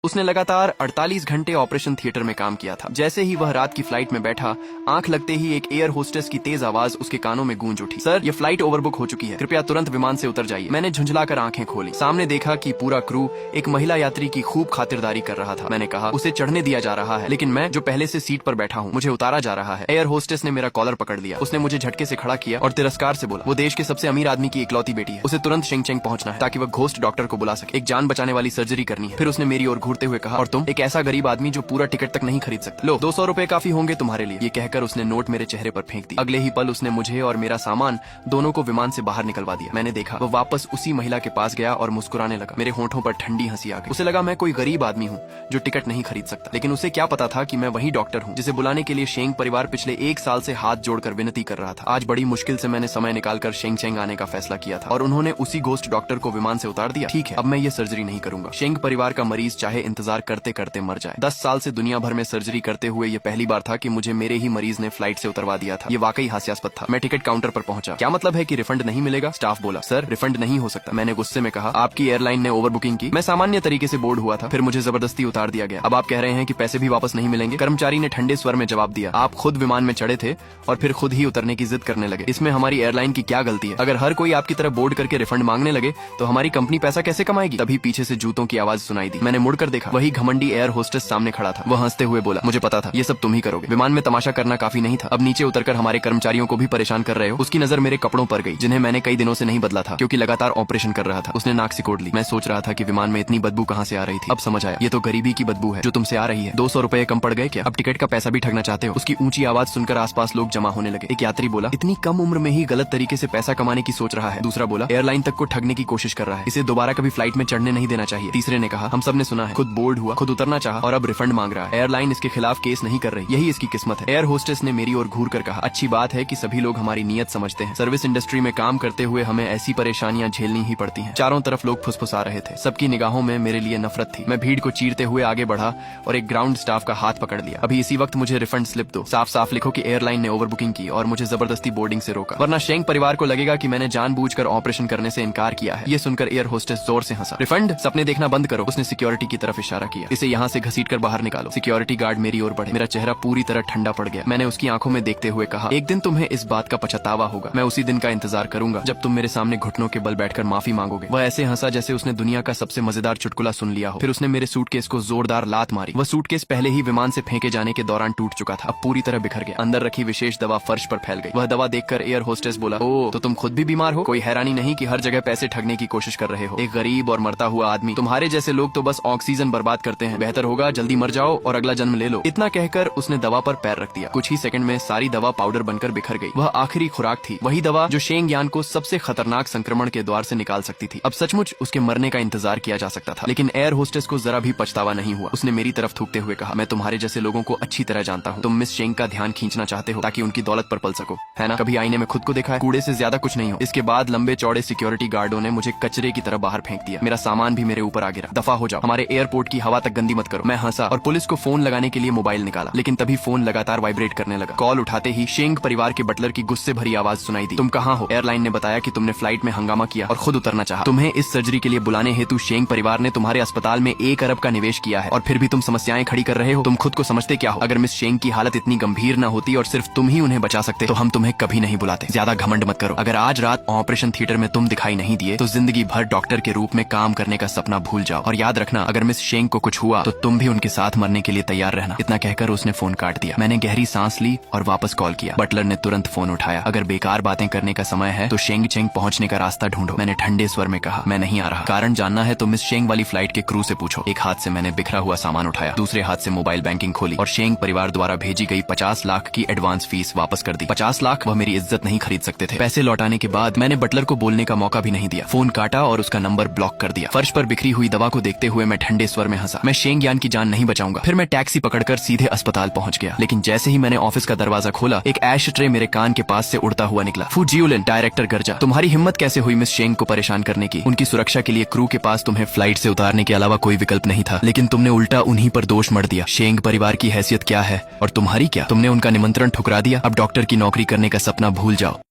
उसने लगातार 48 घंटे ऑपरेशन थिएटर में काम किया था। जैसे ही वह रात की फ्लाइट में बैठा, आंख लगते ही एक एयर होस्टेस की तेज आवाज उसके कानों में गूंज उठी। सर, ये फ्लाइट ओवरबुक हो चुकी है, कृपया तुरंत विमान से उतर जाइए। मैंने झुंझलाकर आंखें खोली, सामने देखा कि पूरा क्रू एक महिला यात्री की खूब खातिरदारी कर रहा था। मैंने कहा, उसे चढ़ने दिया जा रहा है, लेकिन मैं जो पहले से सीट पर बैठा हूँ, मुझे उतारा जा रहा है। एयर होस्टेस ने मेरा कॉलर पकड़ लिया। उसने मुझे झटके से खड़ा किया और तिरस्कार से बोला, वो देश के सबसे अमीर आदमी की इकलौती बेटी है, उसे तुरंत शेंगचेंग पहुंचना है ताकि वह घोस्ट डॉक्टर को बुला सके। एक जान बचाने वाली सर्जरी करनी है। फिर उसने मेरी ओर घूरते हुए कहा, और तुम एक ऐसा गरीब आदमी जो पूरा टिकट तक नहीं खरीद सकता। लो, 200 रुपए काफी होंगे तुम्हारे लिए। ये कहकर उसने नोट मेरे चेहरे पर फेंक दिया। अगले ही पल उसने मुझे और मेरा सामान दोनों को विमान से बाहर निकलवा दिया। मैंने देखा वो वापस उसी महिला के पास गया और मुस्कुराने लगा। मेरे होंठों पर ठंडी हंसी आ गई। उसे लगा मैं कोई गरीब आदमी हूँ जो टिकट नहीं खरीद सकता, लेकिन उसे क्या पता था कि मैं वही डॉक्टर हूँ जिसे बुलाने के लिए शेंग परिवार पिछले 1 साल से हाथ जोड़कर विनती कर रहा था। आज बड़ी मुश्किल से मैंने समय निकालकर शेंगचेंग आने का फैसला किया था और उन्होंने उसी घोस्ट डॉक्टर को विमान से उतार दिया। ठीक है, अब मैं ये सर्जरी नहीं करूंगा। शेंग परिवार का मरीज चाहे इंतजार करते करते मर जाए। 10 साल से दुनिया भर में सर्जरी करते हुए ये पहली बार था कि मुझे मेरे ही मरीज ने फ्लाइट से उतरवा दिया था। ये वाकई हास्यास्पद था। मैं टिकट काउंटर पर पहुंचा। क्या मतलब है कि रिफंड नहीं मिलेगा? स्टाफ बोला, सर, रिफंड नहीं हो सकता। मैंने गुस्से में कहा, आपकी एयरलाइन ने ओवर बुकिंग की। मैं सामान्य तरीके से बोर्ड हुआ था, फिर मुझे जबरदस्ती उतार दिया गया। अब आप कह रहे हैं कि पैसे भी वापस नहीं मिलेंगे? कर्मचारी ने ठंडे स्वर में जवाब दिया, आप खुद विमान में चढ़े थे और फिर खुद ही उतरने की जिद करने लगे। इसमें हमारी एयरलाइन की क्या गलती है? अगर हर कोई आपकी तरह बोर्ड करके रिफंड मांगने लगे तो हमारी कंपनी पैसा कैसे कमाएगी? तभी पीछे से जूतों की आवाज सुनाई दी। मैंने मुड़कर देखा, वही घमंडी एयर होस्टेस सामने खड़ा था। वह हंसते हुए बोला, मुझे पता था ये सब तुम ही करोगे। विमान में तमाशा करना काफी नहीं था, अब नीचे उतरकर हमारे कर्मचारियों को भी परेशान कर रहे हो। उसकी नजर मेरे कपड़ों पर गई, जिन्हें मैंने कई दिनों से नहीं बदला था क्योंकि लगातार ऑपरेशन कर रहा था। उसने नाक सिकोड़ ली। मैं सोच रहा था कि विमान में इतनी बदबू कहाँ से आ रही थी। अब समझ आया, ये तो गरीबी की बदबू है जो तुमसे आ रही है। 200 रुपए कम पड़ गए क्या? अब टिकट का पैसा भी ठगना चाहते हो? उसकी ऊंची आवाज सुनकर आसपास लोग जमा होने लगे। एक यात्री बोला, इतनी कम उम्र में ही गलत तरीके से पैसा कमाने की सोच रहा है। दूसरा बोला, एयरलाइन तक को ठगने की कोशिश कर रहा है, इसे दोबारा कभी फ्लाइट में चढ़ने नहीं देना चाहिए। तीसरे ने कहा, हम सब ने सुना है, खुद बोर्ड हुआ, खुद उतरना चाहा और अब रिफंड मांग रहा है। एयरलाइन इसके खिलाफ केस नहीं कर रही, यही इसकी किस्मत है। एयर होस्टेस ने मेरी ओर घूर कर कहा, अच्छी बात है कि सभी लोग हमारी नीयत समझते हैं। सर्विस इंडस्ट्री में काम करते हुए हमें ऐसी परेशानियां झेलनी ही पड़ती हैं। चारों तरफ लोग फुसफुसा रहे थे। सबकी निगाहों में मेरे लिए नफरत थी। मैं भीड़ को चीरते हुए आगे बढ़ा और एक ग्राउंड स्टाफ का हाथ पकड़ लिया। अभी इसी वक्त मुझे रिफंड स्लिप दो। साफ साफ लिखो कि एयरलाइन ने ओवर बुकिंग की और मुझे जबरदस्ती बोर्डिंग से रोका, वरना शेंग परिवार को लगेगा कि मैंने जानबूझकर ऑपरेशन करने से इनकार किया है। ये सुनकर एयर होस्टेस जोर से हंसा। रिफंड? सपने देखना बंद करो। उसने सिक्योरिटी की तरफ इशारा किया, इसे यहाँ से घसीटकर बाहर निकालो। सिक्योरिटी गार्ड मेरी ओर बढ़े। मेरा चेहरा पूरी तरह ठंडा पड़ गया। मैंने उसकी आंखों में देखते हुए कहा, एक दिन तुम्हें इस बात का पछतावा होगा। मैं उसी दिन का इंतजार करूंगा जब तुम मेरे सामने घुटनों के बल बैठकर माफी मांगोगे। वह ऐसे हंसा जैसे उसने दुनिया का सबसे मजेदार चुटकुला सुन लिया हो। फिर उसने मेरे सूटकेस को जोरदार लात मारी। वह सूटकेस पहले ही विमान से फेंके जाने के दौरान टूट चुका था, अब पूरी तरह बिखर गया। अंदर रखी विशेष दवा फर्श पर फैल गई। वह दवा देखकर एयर होस्टेस बोला, ओ, तो तुम खुद भी बीमार हो? कोई हैरानी नहीं कि हर जगह पैसे ठगने की कोशिश कर रहे हो। एक गरीब और मरता हुआ आदमी। तुम्हारे जैसे लोग तो बस ऑक्सीजन बर्बाद करते हैं। बेहतर होगा जल्दी मर जाओ और अगला जन्म ले लो। इतना कहकर उसने दवा पर पैर रख दिया। कुछ ही सेकंड में सारी दवा पाउडर बनकर बिखर गई। वह आखिरी खुराक थी, वही दवा जो शेंग यान को सबसे खतरनाक संक्रमण के द्वार से निकाल सकती थी। अब सचमुच उसके मरने का इंतजार किया जा सकता था, लेकिन एयर होस्टेस को जरा भी पछतावा नहीं हुआ। उसने मेरी तरफ थूकते हुए कहा, मैं तुम्हारे जैसे लोगों को अच्छी तरह जानता हूँ। तुम मिस शेंग का ध्यान खींचना चाहते हो ताकि उनकी दौलत पर पल सको, है ना? कभी आईने में खुद को देखा है? कूड़े से ज्यादा कुछ नहीं हो। इसके बाद लंबे चौड़े सिक्योरिटी गार्डों ने मुझे कचरे की तरह बाहर फेंक दिया। मेरा सामान भी मेरे ऊपर आ गिरा। दफा हो जाओ, हमारे एयरपोर्ट की हवा तक गंदी मत करो। मैं हंसा और पुलिस को फोन लगाने के लिए मोबाइल निकाला, लेकिन तभी फोन लगातार वाइब्रेट करने लगा। कॉल उठाते ही शेंग परिवार के बटलर की गुस्से भरी आवाज सुनाई दी, तुम कहाँ हो? एयरलाइन ने बताया कि तुमने फ्लाइट में हंगामा किया और खुद उतरना चाहा। तुम्हें इस सर्जरी के लिए बुलाने हेतु शेंग परिवार ने तुम्हारे अस्पताल में 1 अरब का निवेश किया है और फिर भी तुम समस्याएं खड़ी कर रहे हो। तुम खुद को समझते क्या हो? अगर मिस शेंग की हालत इतनी गंभीर न होती और सिर्फ तुम ही उन्हें बचा सकते तो हम तुम्हें कभी नहीं बुलाते। ज्यादा घमंड मत करो। अगर आज रात ऑपरेशन थिएटर में तुम दिखाई नहीं दिए तो जिंदगी भर डॉक्टर के रूप में काम करने का सपना भूल जाओ। और याद रखना, अगर मिस शेंग को कुछ हुआ तो तुम भी उनके साथ मरने के लिए तैयार रहना। इतना कहकर उसने फोन काट दिया। मैंने गहरी सांस ली और वापस कॉल किया। बटलर ने तुरंत फोन उठाया। अगर बेकार बातें करने का समय है तो शेंग चेंग पहुंचने का रास्ता ढूंढो। मैंने ठंडे स्वर में कहा, मैं नहीं आ रहा। कारण जानना है तो मिस शेंग वाली फ्लाइट के क्रू से पूछो। एक हाथ से मैंने बिखरा हुआ सामान उठाया, दूसरे हाथ से मोबाइल बैंकिंग खोली और शेंग परिवार द्वारा भेजी गई 50 लाख की एडवांस फीस वापस कर दी। 50 लाख? वह मेरी इज्जत नहीं खरीद सकते थे। पैसे लौटाने के बाद मैंने बटलर को बोलने का मौका भी नहीं दिया। फोन काटा और उसका नंबर ब्लॉक कर दिया। फर्श पर बिखरी हुई दवा को देखते हुए मैं ठंडे स्वर में हंसा। मैं शेंग यान की जान नहीं बचाऊंगा। फिर मैं टैक्सी पकड़कर सीधे अस्पताल पहुंच गया, लेकिन जैसे ही मैंने ऑफिस का दरवाजा खोला, एक ऐश ट्रे मेरे कान के पास से उड़ता हुआ निकला। फू जियोलिन, डायरेक्टर गर्जा, तुम्हारी हिम्मत कैसे हुई मिस शेंग को परेशान करने की? उनकी सुरक्षा के लिए क्रू के पास तुम्हें फ्लाइट से उतारने के अलावा कोई विकल्प नहीं था, लेकिन तुमने उल्टा उन्हीं पर दोष मढ़ दिया। शेंग परिवार की हैसियत क्या है और तुम्हारी क्या? तुमने उनका निमंत्रण ठुकरा दिया। अब डॉक्टर की नौकरी करने का सपना भूल जाओ।